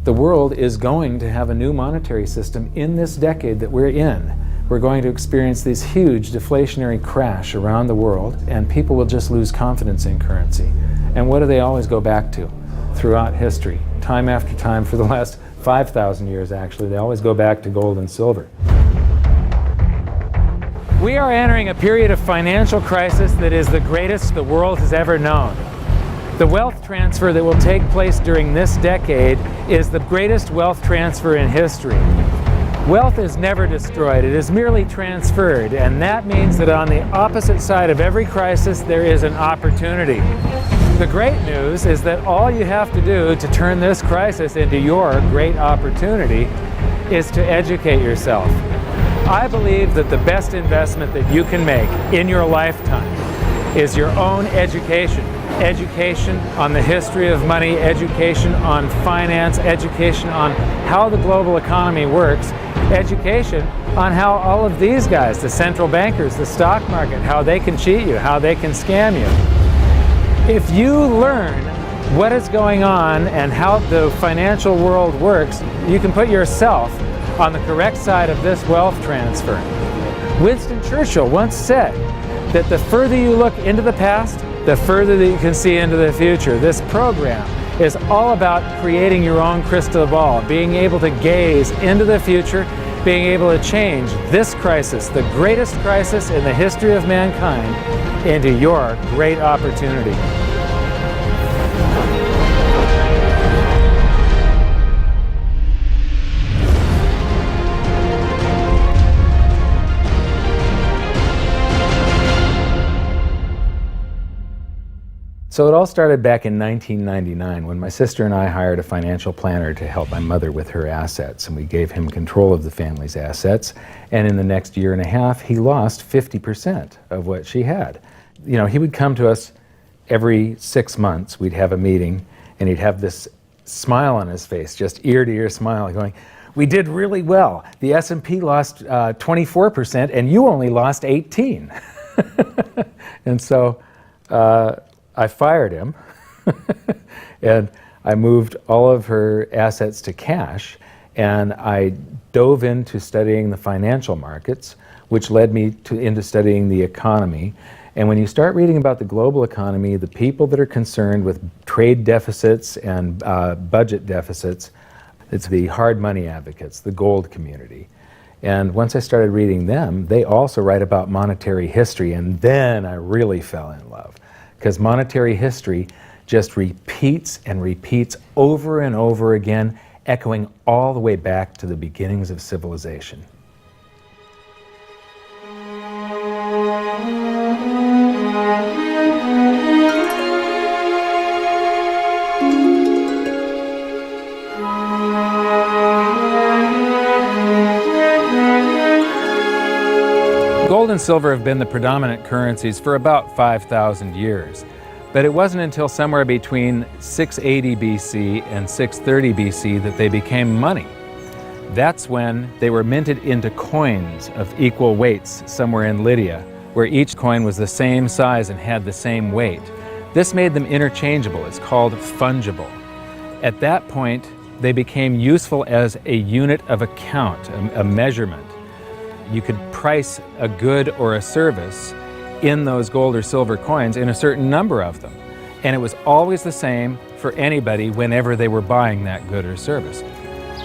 The world is going to have a new monetary system in this decade that we're in. We're going to experience this huge deflationary crash around the world, and people will just lose confidence in currency. And what do they always go back to throughout history? Time after time, for the last 5,000 years actually, they always go back to gold and silver. We are entering a period of financial crisis that is the greatest the world has ever known. The wealth transfer that will take place during this decade is the greatest wealth transfer in history. Wealth is never destroyed, it is merely transferred, and that means that on the opposite side of every crisis there is an opportunity. The great news is that all you have to do to turn this crisis into your great opportunity is to educate yourself. I believe that the best investment that you can make in your lifetime is your own education. Education on the history of money, education on finance, education on how the global economy works, education on how all of these guys, the central bankers, the stock market, how they can cheat you, how they can scam you. If you learn what is going on and how the financial world works, you can put yourself on the correct side of this wealth transfer. Winston Churchill once said that the further you look into the past, the further that you can see into the future. This program is all about creating your own crystal ball, being able to gaze into the future, being able to change this crisis, the greatest crisis in the history of mankind, into your great opportunity. So it all started back in 1999 when my sister and I hired a financial planner to help my mother with her assets, and we gave him control of the family's assets, and in the next year and a half he lost 50% of what she had. You know, he would come to us every 6 months, we'd have a meeting, and he'd have this smile on his face, just ear to ear smile, going, "We did really well. The S&P lost 24% and you only lost 18." And so I fired him and I moved all of her assets to cash, and I dove into studying the financial markets, which led me into studying the economy. And when you start reading about the global economy, the people that are concerned with trade deficits and budget deficits, it's the hard money advocates, the gold community. And once I started reading them, they also write about monetary history, and then I really fell in love. Because monetary history just repeats and repeats over and over again, echoing all the way back to the beginnings of civilization. Gold and silver have been the predominant currencies for about 5,000 years, but it wasn't until somewhere between 680 BC and 630 BC that they became money. That's when they were minted into coins of equal weights somewhere in Lydia, where each coin was the same size and had the same weight. This made them interchangeable. It's called fungible. At that point, they became useful as a unit of account, a measurement. You could price a good or a service in those gold or silver coins in a certain number of them. And it was always the same for anybody whenever they were buying that good or service.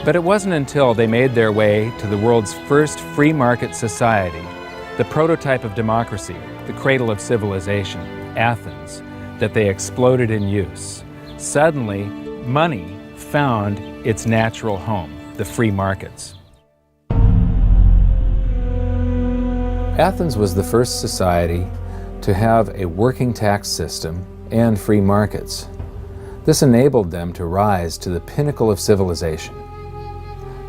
But it wasn't until they made their way to the world's first free market society, the prototype of democracy, the cradle of civilization, Athens, that they exploded in use. Suddenly, money found its natural home, the free markets. Athens was the first society to have a working tax system and free markets. This enabled them to rise to the pinnacle of civilization.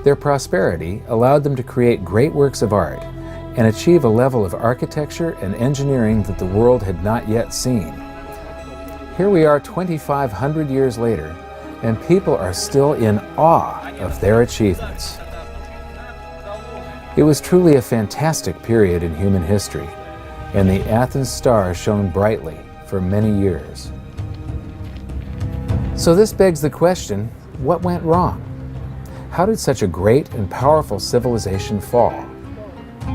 Their prosperity allowed them to create great works of art and achieve a level of architecture and engineering that the world had not yet seen. Here we are 2,500 years later, and people are still in awe of their achievements. It was truly a fantastic period in human history, and the Athens star shone brightly for many years. So this begs the question, what went wrong? How did such a great and powerful civilization fall?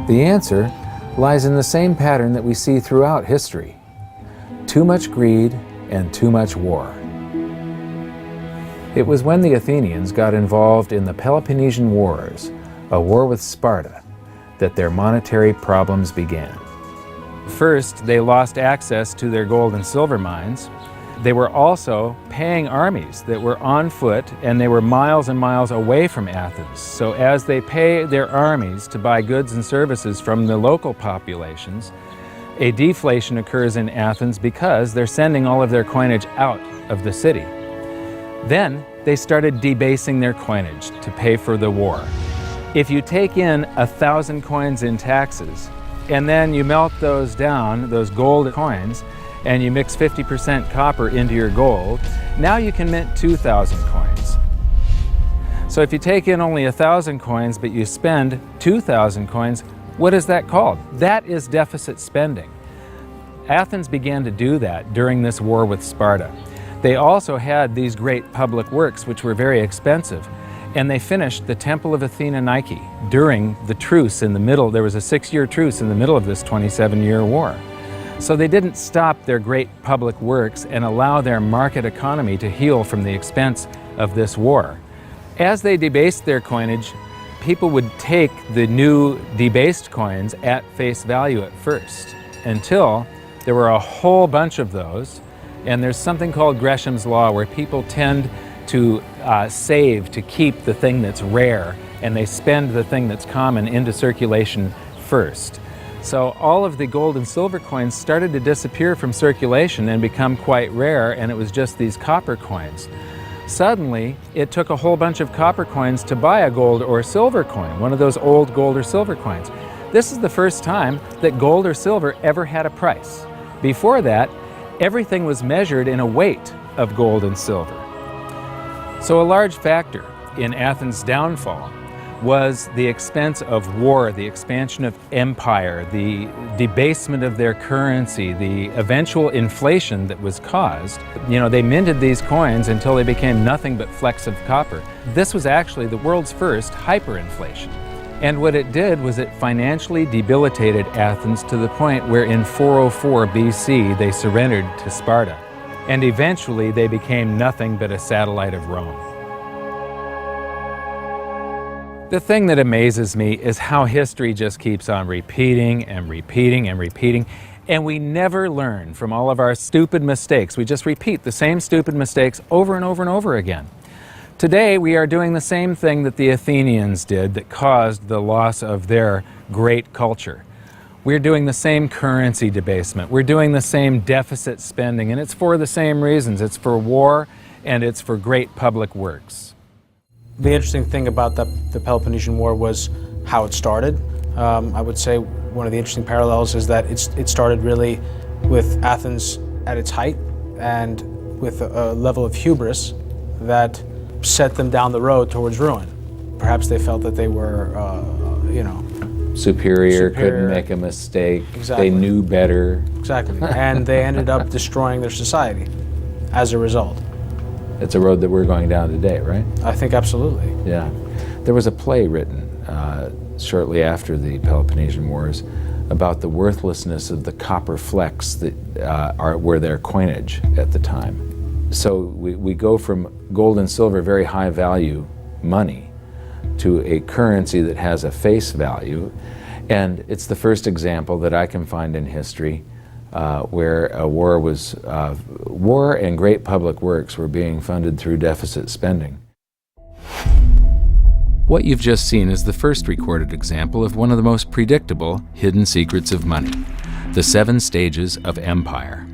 The answer lies in the same pattern that we see throughout history: too much greed and too much war. It was when the Athenians got involved in the Peloponnesian Wars, a war with Sparta, that their monetary problems began. First, they lost access to their gold and silver mines. They were also paying armies that were on foot, and they were miles and miles away from Athens. So as they pay their armies to buy goods and services from the local populations, a deflation occurs in Athens because they're sending all of their coinage out of the city. Then they started debasing their coinage to pay for the war. If you take in 1,000 coins in taxes, and then you melt those down, those gold coins, and you mix 50% copper into your gold, now you can mint 2,000 coins. So if you take in only 1,000 coins, but you spend 2,000 coins, what is that called? That is deficit spending. Athens began to do that during this war with Sparta. They also had these great public works, which were very expensive, and they finished the Temple of Athena Nike during the truce in the middle. There was a 6-year truce in the middle of this 27-year war. So they didn't stop their great public works and allow their market economy to heal from the expense of this war. As they debased their coinage, people would take the new debased coins at face value at first, until there were a whole bunch of those. And there's something called Gresham's Law, where people tend to save to keep the thing that's rare, and they spend the thing that's common into circulation first. So all of the gold and silver coins started to disappear from circulation and become quite rare, and it was just these copper coins. Suddenly, it took a whole bunch of copper coins to buy a gold or silver coin, one of those old gold or silver coins. This is the first time that gold or silver ever had a price. Before that, everything was measured in a weight of gold and silver. So a large factor in Athens' downfall was the expense of war, the expansion of empire, the debasement of their currency, the eventual inflation that was caused. You know, they minted these coins until they became nothing but flecks of copper. This was actually the world's first hyperinflation. And what it did was it financially debilitated Athens to the point where in 404 BC they surrendered to Sparta. And eventually they became nothing but a satellite of Rome. The thing that amazes me is how history just keeps on repeating and repeating and repeating, and we never learn from all of our stupid mistakes. We just repeat the same stupid mistakes over and over and over again. Today we are doing the same thing that the Athenians did that caused the loss of their great culture. We're doing the same currency debasement. We're doing the same deficit spending, and it's for the same reasons. It's for war, and it's for great public works. The interesting thing about the Peloponnesian War was how it started. I would say one of the interesting parallels is that it started really with Athens at its height and with a level of hubris that set them down the road towards ruin. Perhaps they felt that they were, Superior, couldn't make a mistake. Exactly. They knew better. Exactly. And they ended up destroying their society as a result. It's a road that we're going down today, right? I think absolutely. Yeah. There was a play written shortly after the Peloponnesian Wars about the worthlessness of the copper flecks that were their coinage at the time. So we go from gold and silver, very high value money, to a currency that has a face value. And it's the first example that I can find in history where a war and great public works were being funded through deficit spending. What you've just seen is the first recorded example of one of the most predictable hidden secrets of money, the 7 stages of empire.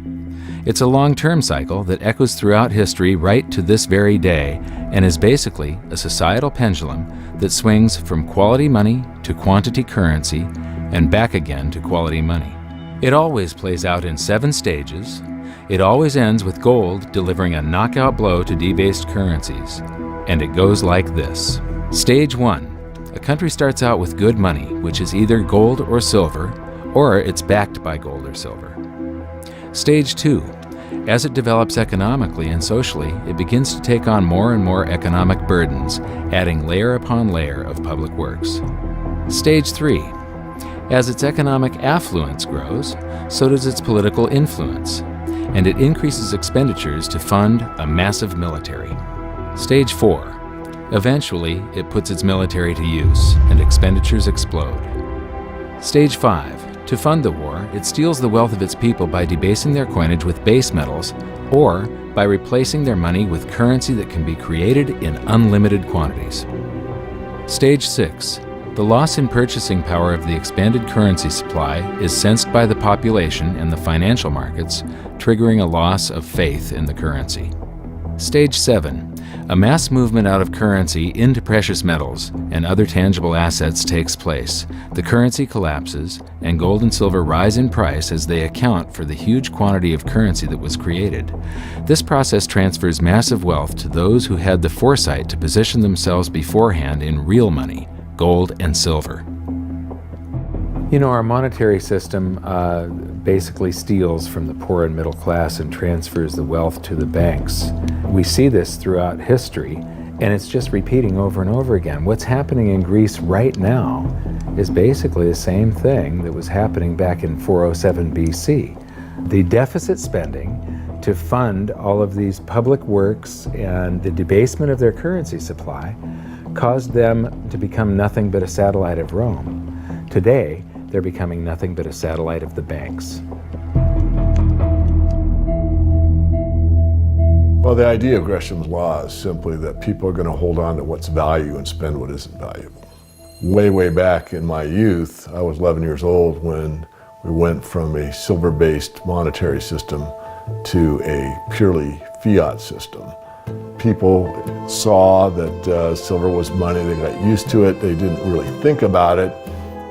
It's a long-term cycle that echoes throughout history right to this very day, and is basically a societal pendulum that swings from quality money to quantity currency and back again to quality money. It always plays out in 7 stages. It always ends with gold delivering a knockout blow to debased currencies. And it goes like this. Stage 1. A country starts out with good money, which is either gold or silver, or it's backed by gold or silver. Stage 2. As it develops economically and socially, it begins to take on more and more economic burdens, adding layer upon layer of public works. Stage 3. As its economic affluence grows, so does its political influence, and it increases expenditures to fund a massive military. Stage 4. Eventually, it puts its military to use, and expenditures explode. Stage 5. To fund the war, it steals the wealth of its people by debasing their coinage with base metals, or by replacing their money with currency that can be created in unlimited quantities. Stage 6. The loss in purchasing power of the expanded currency supply is sensed by the population and the financial markets, triggering a loss of faith in the currency. Stage 7. A mass movement out of currency into precious metals and other tangible assets takes place. The currency collapses, and gold and silver rise in price as they account for the huge quantity of currency that was created. This process transfers massive wealth to those who had the foresight to position themselves beforehand in real money, gold and silver. You know, our monetary system basically steals from the poor and middle class and transfers the wealth to the banks. We see this throughout history, and it's just repeating over and over again. What's happening in Greece right now is basically the same thing that was happening back in 407 BC. The deficit spending to fund all of these public works and the debasement of their currency supply caused them to become nothing but a satellite of Rome. Today, they're becoming nothing but a satellite of the banks. Well, the idea of Gresham's law is simply that people are going to hold on to what's value and spend what isn't valuable. Way, way back in my youth, I was 11 years old when we went from a silver-based monetary system to a purely fiat system. People saw that silver was money, they got used to it, they didn't really think about it.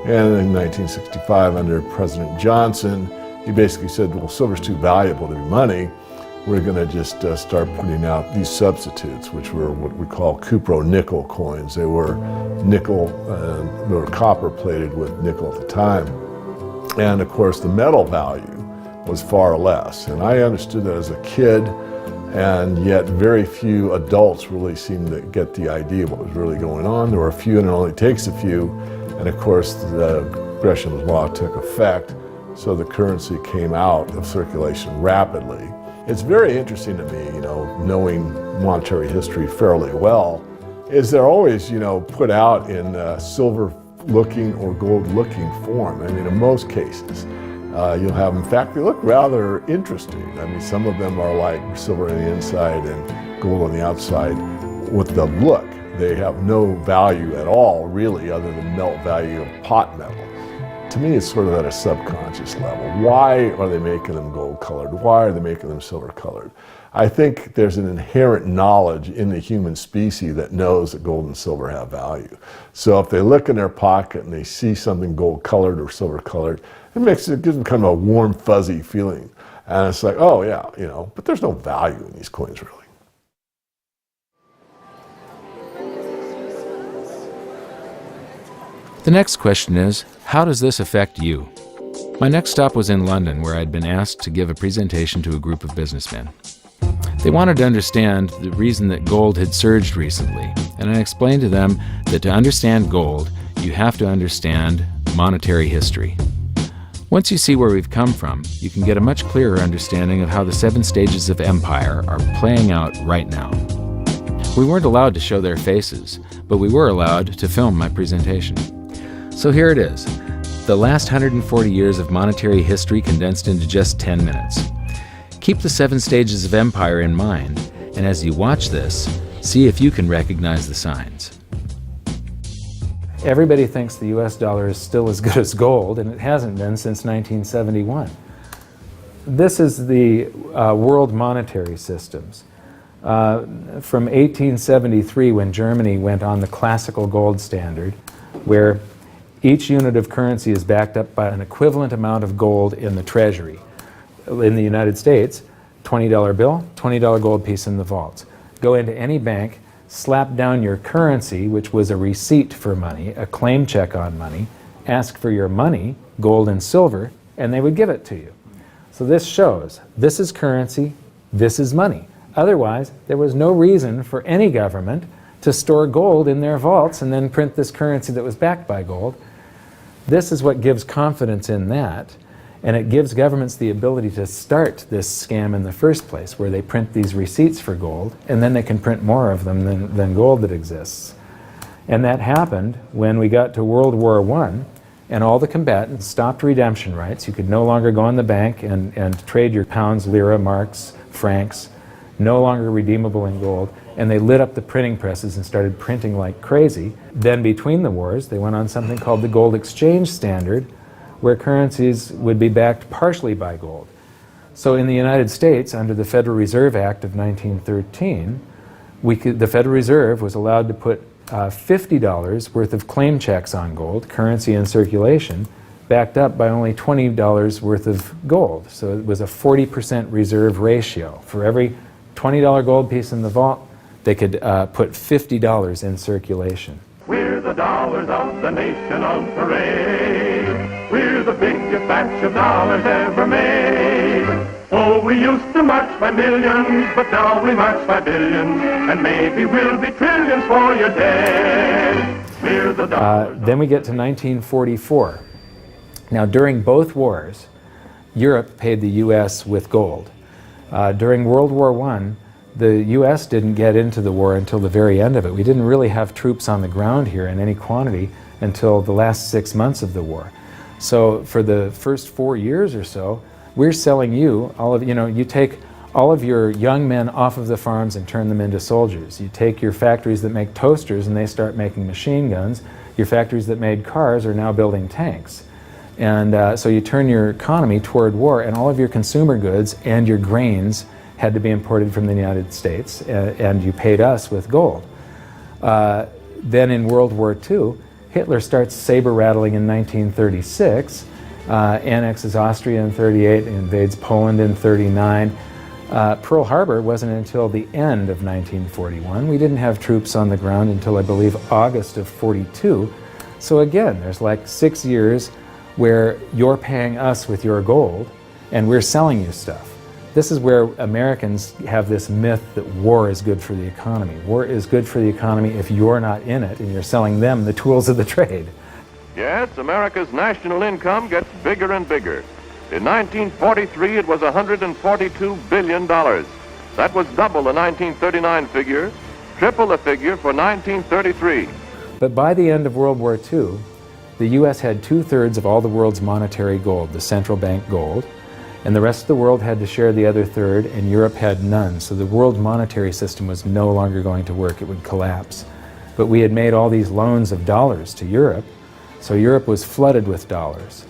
And in 1965, under President Johnson, he basically said, well, silver's too valuable to be money. We're going to just start putting out these substitutes, which were what we call cupro-nickel coins. They were nickel, they were copper plated with nickel at the time. And of course, the metal value was far less. And I understood that as a kid, and yet very few adults really seemed to get the idea of what was really going on. There were a few, and it only takes a few. And of course, the Gresham's law took effect, so the currency came out of circulation rapidly. It's very interesting to me, you know, knowing monetary history fairly well, is they're always, you know, put out in silver-looking or gold-looking form. I mean, in most cases, you'll have, in fact, they look rather interesting. I mean, some of them are like silver on the inside and gold on the outside with the look. They have no value at all, really, other than melt value of pot metal. To me, it's sort of at a subconscious level. Why are they making them gold-colored? Why are they making them silver-colored? I think there's an inherent knowledge in the human species that knows that gold and silver have value. So if they look in their pocket and they see something gold-colored or silver-colored, it gives them kind of a warm, fuzzy feeling. And it's like, oh yeah, you know, but there's no value in these coins, really. The next question is, how does this affect you? My next stop was in London, where I'd been asked to give a presentation to a group of businessmen. They wanted to understand the reason that gold had surged recently, and I explained to them that to understand gold, you have to understand monetary history. Once you see where we've come from, you can get a much clearer understanding of how the 7 stages of empire are playing out right now. We weren't allowed to show their faces, but we were allowed to film my presentation. So here it is, the last 140 years of monetary history condensed into just 10 minutes. Keep the 7 stages of empire in mind, and as you watch this, see if you can recognize the signs. Everybody thinks the US dollar is still as good as gold, and it hasn't been since 1971. This is the world monetary systems. From 1873, when Germany went on the classical gold standard, where each unit of currency is backed up by an equivalent amount of gold in the treasury. In the United States, $20 bill, $20 gold piece in the vaults. Go into any bank, slap down your currency, which was a receipt for money, a claim check on money, ask for your money, gold and silver, and they would give it to you. So this shows this is currency, this is money. Otherwise, there was no reason for any government to store gold in their vaults and then print this currency that was backed by gold. This is what gives confidence in that, and it gives governments the ability to start this scam in the first place, where they print these receipts for gold, and then they can print more of them than gold that exists. And that happened when we got to World War I, and all the combatants stopped redemption rights. You could no longer go in the bank and trade your pounds, lira, marks, francs, no longer redeemable in gold, and they lit up the printing presses and started printing like crazy. Then between the wars, they went on something called the gold exchange standard, where currencies would be backed partially by gold. So in the United States, under the Federal Reserve Act of 1913, the Federal Reserve was allowed to put $50 worth of claim checks on gold, currency in circulation, backed up by only $20 worth of gold. So it was a 40% reserve ratio. For every $20 gold piece in the vault, they could put $50 in circulation. We're the dollars of the nation on parade. We're the biggest batch of dollars ever made. Oh, we used to march by millions, but now we march by billions, and maybe we'll be trillions for your day. We're the dollars. Then we get to 1944. Now, during both wars, Europe paid the U.S. with gold. During World War I, the U.S. didn't get into the war until the very end of it. We didn't really have troops on the ground here in any quantity until the last 6 months of the war. So for the first 4 years or so, we're selling you all of, you take all of your young men off of the farms and turn them into soldiers. You take your factories that make toasters and they start making machine guns. Your factories that made cars are now building tanks. And so you turn your economy toward war, and all of your consumer goods and your grains had to be imported from the United States, and you paid us with gold. Then in World War II, Hitler starts saber rattling in 1936, annexes Austria in 38, invades Poland in 39. Pearl Harbor wasn't until the end of 1941. We didn't have troops on the ground until, I believe, August of 42. So again, there's like 6 years where you're paying us with your gold and we're selling you stuff. This is where Americans have this myth that war is good for the economy. War is good for the economy if you're not in it and you're selling them the tools of the trade. Yes, America's national income gets bigger and bigger. In 1943, it was $142 billion. That was double the 1939 figure, triple the figure for 1933. But by the end of World War II, the U.S. had 2/3 of all the world's monetary gold, the central bank gold, and the rest of the world had to share the other third, and Europe had none. So the world monetary system was no longer going to work. It would collapse. But we had made all these loans of dollars to Europe, so Europe was flooded with dollars.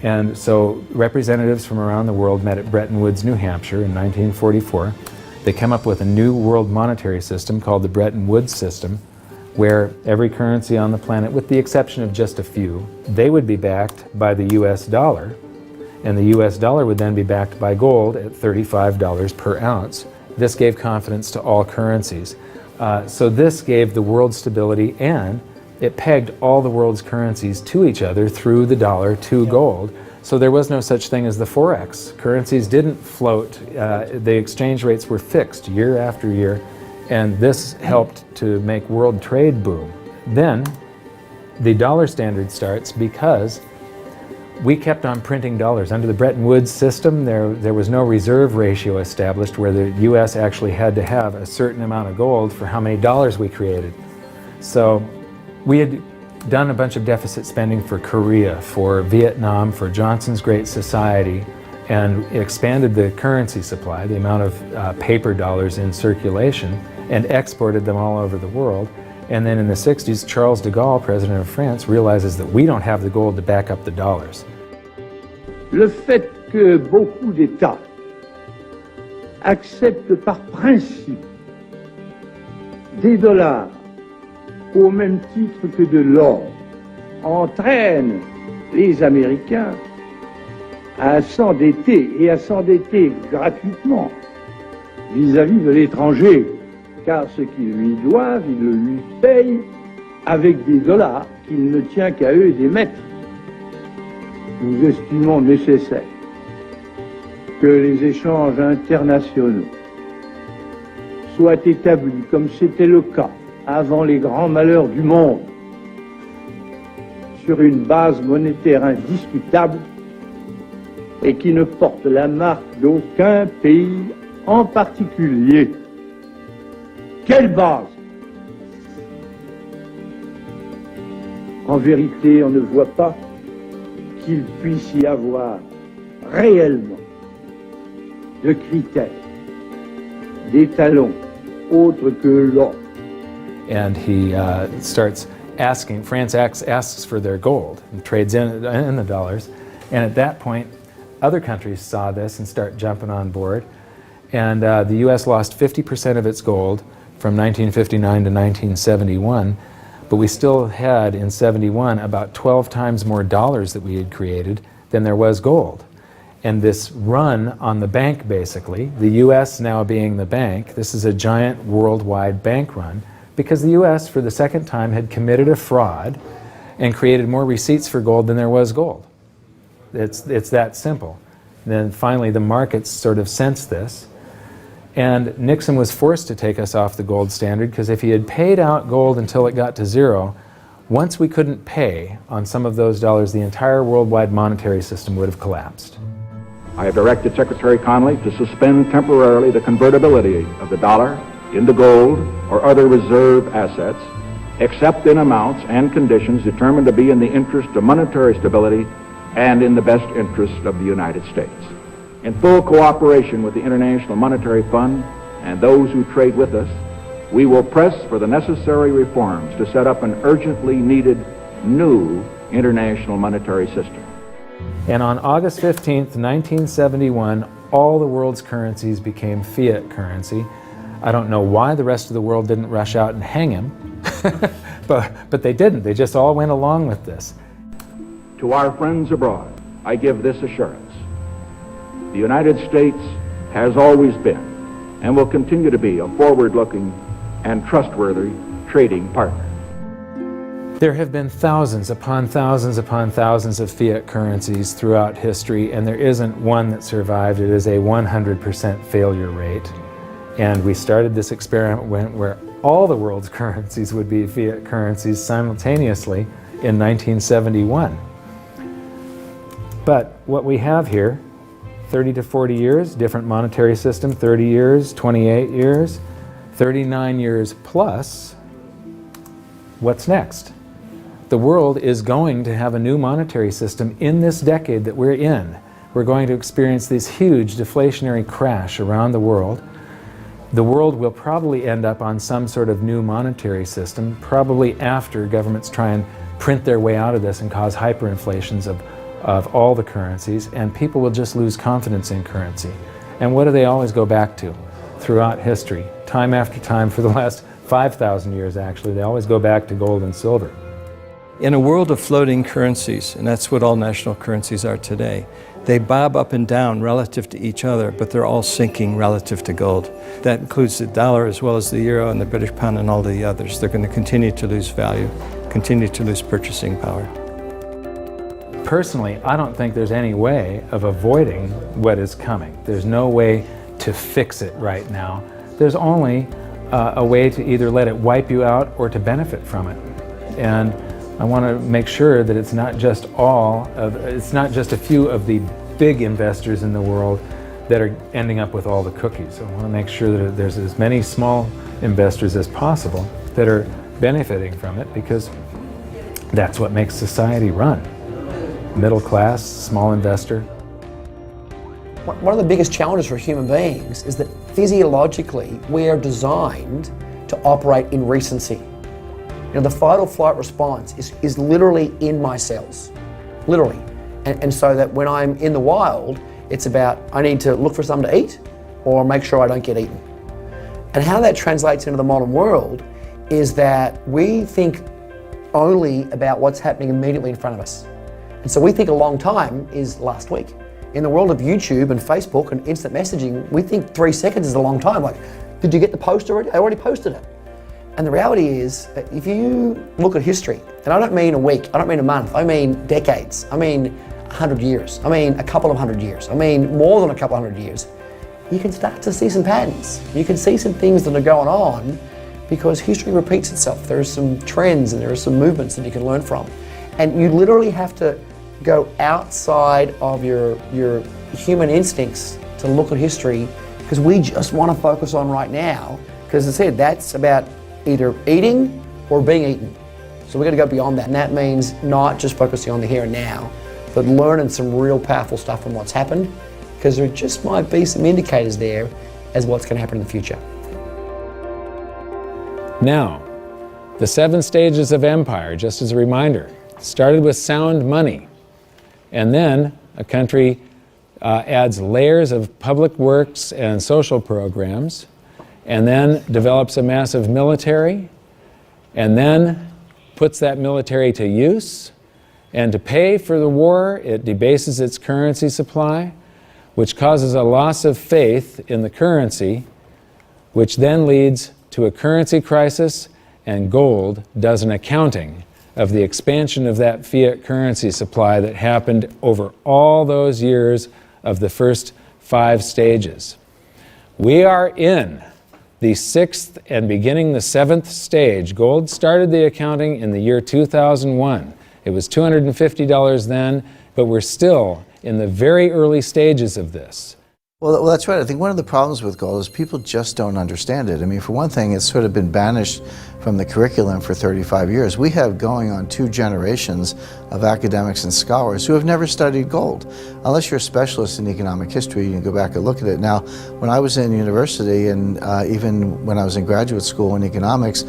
And so representatives from around the world met at Bretton Woods, New Hampshire in 1944. They came up with a new world monetary system called the Bretton Woods system, where every currency on the planet, with the exception of just a few, they would be backed by the US dollar, and the US dollar would then be backed by gold at $35 per ounce. This gave confidence to all currencies. So this gave the world stability, and it pegged all the world's currencies to each other through the dollar to gold. So there was no such thing as the Forex. Currencies didn't float. The exchange rates were fixed year after year, and this helped to make world trade boom. Then the dollar standard starts because we kept on printing dollars. Under the Bretton Woods system, there was no reserve ratio established where the US actually had to have a certain amount of gold for how many dollars we created. So we had done a bunch of deficit spending for Korea, for Vietnam, for Johnson's Great Society, and expanded the currency supply, the amount of paper dollars in circulation, and exported them all over the world. And then in the 60s, Charles de Gaulle, president of France, realizes that we don't have the gold to back up the dollars. Le fait que beaucoup d'États acceptent par principe des dollars au même titre que de l'or entraîne les Américains à s'endetter et à s'endetter gratuitement vis-à-vis de l'étranger, car ce qu'ils lui doivent, ils le lui payent avec des dollars qu'il ne tient qu'à eux d'émettre. Nous estimons nécessaire que les échanges internationaux soient établis comme c'était le cas avant les grands malheurs du monde, sur une base monétaire indiscutable et qui ne porte la marque d'aucun pays en particulier. Quelle base? En vérité, on ne voit pas qu'il puisse y avoir réellement de critères, d'étalons autres que l'or. And he starts asking, France asks for their gold and trades in the dollars. And at that point, other countries saw this and start jumping on board. And the US lost 50% of its gold from 1959 to 1971. But we still had, in 71, about 12 times more dollars that we had created than there was gold. And this run on the bank, basically, the US now being the bank, this is a giant worldwide bank run, because the US, for the second time, had committed a fraud and created more receipts for gold than there was gold. It's that simple. And then finally, the markets sort of sensed this. And Nixon was forced to take us off the gold standard, because if he had paid out gold until it got to zero, once we couldn't pay on some of those dollars, the entire worldwide monetary system would have collapsed. I have directed Secretary Connally to suspend temporarily the convertibility of the dollar into gold or other reserve assets, except in amounts and conditions determined to be in the interest of monetary stability and in the best interest of the United States. In full cooperation with the International Monetary Fund and those who trade with us, we will press for the necessary reforms to set up an urgently needed new international monetary system. And on August 15th, 1971, all the world's currencies became fiat currency. I don't know why the rest of the world didn't rush out and hang him, but they didn't. They just all went along with this. To our friends abroad, I give this assurance. The United States has always been and will continue to be a forward-looking and trustworthy trading partner. There have been thousands upon thousands upon thousands of fiat currencies throughout history, and there isn't one that survived. It is a 100% failure rate. And we started this experiment where all the world's currencies would be fiat currencies simultaneously in 1971. But what we have here, 30 to 40 years, different monetary system, 30 years, 28 years, 39 years plus, what's next? The world is going to have a new monetary system in this decade that we're in. We're going to experience this huge deflationary crash around the world. The world will probably end up on some sort of new monetary system, probably after governments try and print their way out of this and cause hyperinflations of all the currencies, and people will just lose confidence in currency. And what do they always go back to throughout history? Time after time, for the last 5,000 years actually, they always go back to gold and silver. In a world of floating currencies, and that's what all national currencies are today, they bob up and down relative to each other, but they're all sinking relative to gold. That includes the dollar as well as the euro and the British pound and all the others. They're going to continue to lose value, continue to lose purchasing power. Personally, I don't think there's any way of avoiding what is coming. There's no way to fix it right now. There's only a way to either let it wipe you out or to benefit from it. And I want to make sure that it's not just a few of the big investors in the world that are ending up with all the cookies. I want to make sure that there's as many small investors as possible that are benefiting from it, because that's what makes society run. Middle class, small investor. One of the biggest challenges for human beings is that physiologically we are designed to operate in recency. You know, the fight or flight response is literally in my cells, literally. And so that when I'm in the wild, it's about I need to look for something to eat or make sure I don't get eaten. And how that translates into the modern world is that we think only about what's happening immediately in front of us. And so we think a long time is last week. In the world of YouTube and Facebook and instant messaging, we think 3 seconds is a long time. Like, did you get the post already? I already posted it. And the reality is, if you look at history, and I don't mean a week, I don't mean a month, I mean decades, I mean 100 years, I mean a couple of 100 years, I mean more than a couple of 100 years, you can start to see some patterns. You can see some things that are going on because history repeats itself. There are some trends and there are some movements that you can learn from. And you literally have to go outside of your human instincts to look at history, because we just want to focus on right now, because as I said, that's about either eating or being eaten. So we've got to go beyond that, and that means not just focusing on the here and now, but learning some real powerful stuff from what's happened, because there just might be some indicators there as what's going to happen in the future. Now, the 7 stages of empire, just as a reminder, started with sound money, and then a country adds layers of public works and social programs, and then develops a massive military, and then puts that military to use, and to pay for the war, it debases its currency supply, which causes a loss of faith in the currency, which then leads to a currency crisis, and gold does an accounting of the expansion of that fiat currency supply that happened over all those years of the first 5 stages. We are in the 6th and beginning the 7th stage. Gold started the accounting in the year 2001. It was $250 then, but we're still in the very early stages of this. Well, that's right. I think one of the problems with gold is people just don't understand it. I mean, for one thing, it's sort of been banished from the curriculum for 35 years. We have going on 2 generations of academics and scholars who have never studied gold. Unless you're a specialist in economic history, you can go back and look at it. Now, when I was in university and even when I was in graduate school in economics,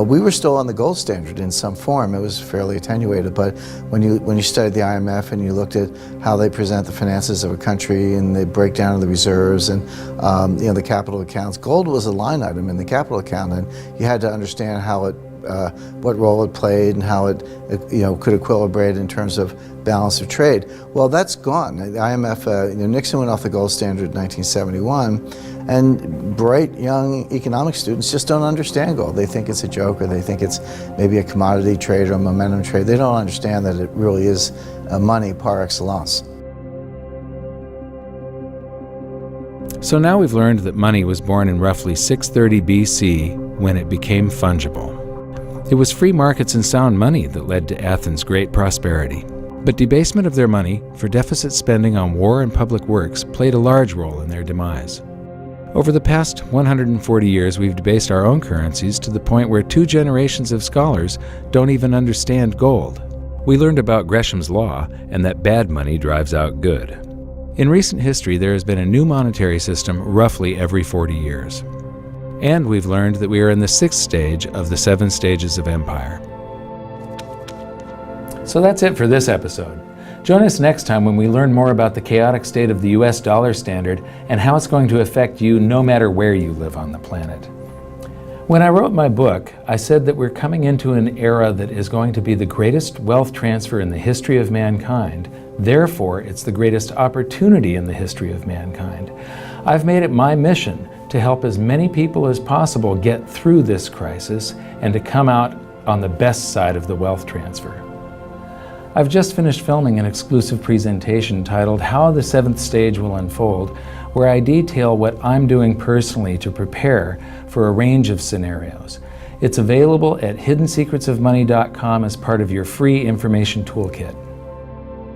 we were still on the gold standard in some form. It was fairly attenuated, but when you studied the IMF and you looked at how they present the finances of a country and the breakdown of the reserves and the capital accounts, gold was a line item in the capital account, and you had to understand how it, what role it played and how it could equilibrate in terms of balance of trade. Well, that's gone. The IMF, Nixon went off the gold standard in 1971, and bright young economic students just don't understand gold. They think it's a joke, or they think it's maybe a commodity trade or a momentum trade. They don't understand that it really is money par excellence. So now we've learned that money was born in roughly 630 BC when it became fungible. It was free markets and sound money that led to Athens' great prosperity. But debasement of their money for deficit spending on war and public works played a large role in their demise. Over the past 140 years, we've debased our own currencies to the point where 2 generations of scholars don't even understand gold. We learned about Gresham's law and that bad money drives out good. In recent history, there has been a new monetary system roughly every 40 years. And we've learned that we are in the 6th stage of the 7 stages of empire. So that's it for this episode. Join us next time when we learn more about the chaotic state of the US dollar standard and how it's going to affect you no matter where you live on the planet. When I wrote my book, I said that we're coming into an era that is going to be the greatest wealth transfer in the history of mankind. Therefore, it's the greatest opportunity in the history of mankind. I've made it my mission to help as many people as possible get through this crisis and to come out on the best side of the wealth transfer. I've just finished filming an exclusive presentation titled How the 7th Stage Will Unfold, where I detail what I'm doing personally to prepare for a range of scenarios. It's available at hiddensecretsofmoney.com as part of your free information toolkit.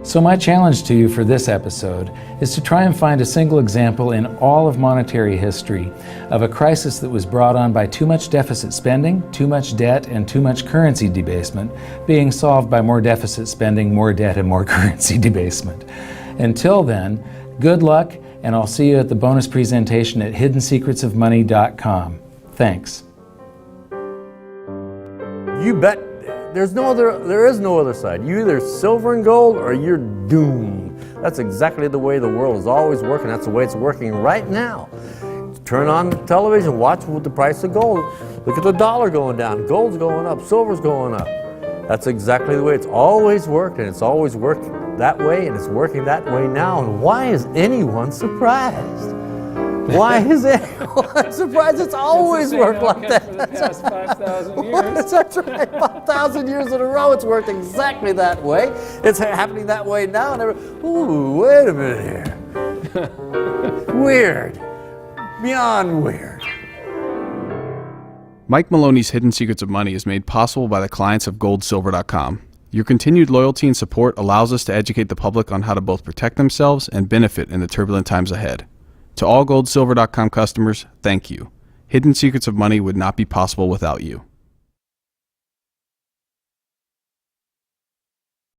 So my challenge to you for this episode is to try and find a single example in all of monetary history of a crisis that was brought on by too much deficit spending, too much debt, and too much currency debasement being solved by more deficit spending, more debt, and more currency debasement. Until then, good luck, and I'll see you at the bonus presentation at hiddensecretsofmoney.com. Thanks. You bet. There is no other side. You either silver and gold or you're doomed. That's exactly the way the world is always working. That's the way it's working right now. Turn on the television, watch with the price of gold. Look at the dollar going down, gold's going up, silver's going up. That's exactly the way it's always worked, and it's always worked that way, and it's working that way now. And why is anyone surprised? Why is it? I'm surprised it's always worked like that. For the past 5,000 years. That's right. 5,000 years in a row, it's worked exactly that way. It's happening that way now. And ooh, wait a minute here. Weird. Beyond weird. Mike Maloney's Hidden Secrets of Money is made possible by the clients of goldsilver.com. Your continued loyalty and support allows us to educate the public on how to both protect themselves and benefit in the turbulent times ahead. To all goldsilver.com customers, thank you. Hidden Secrets of Money would not be possible without you.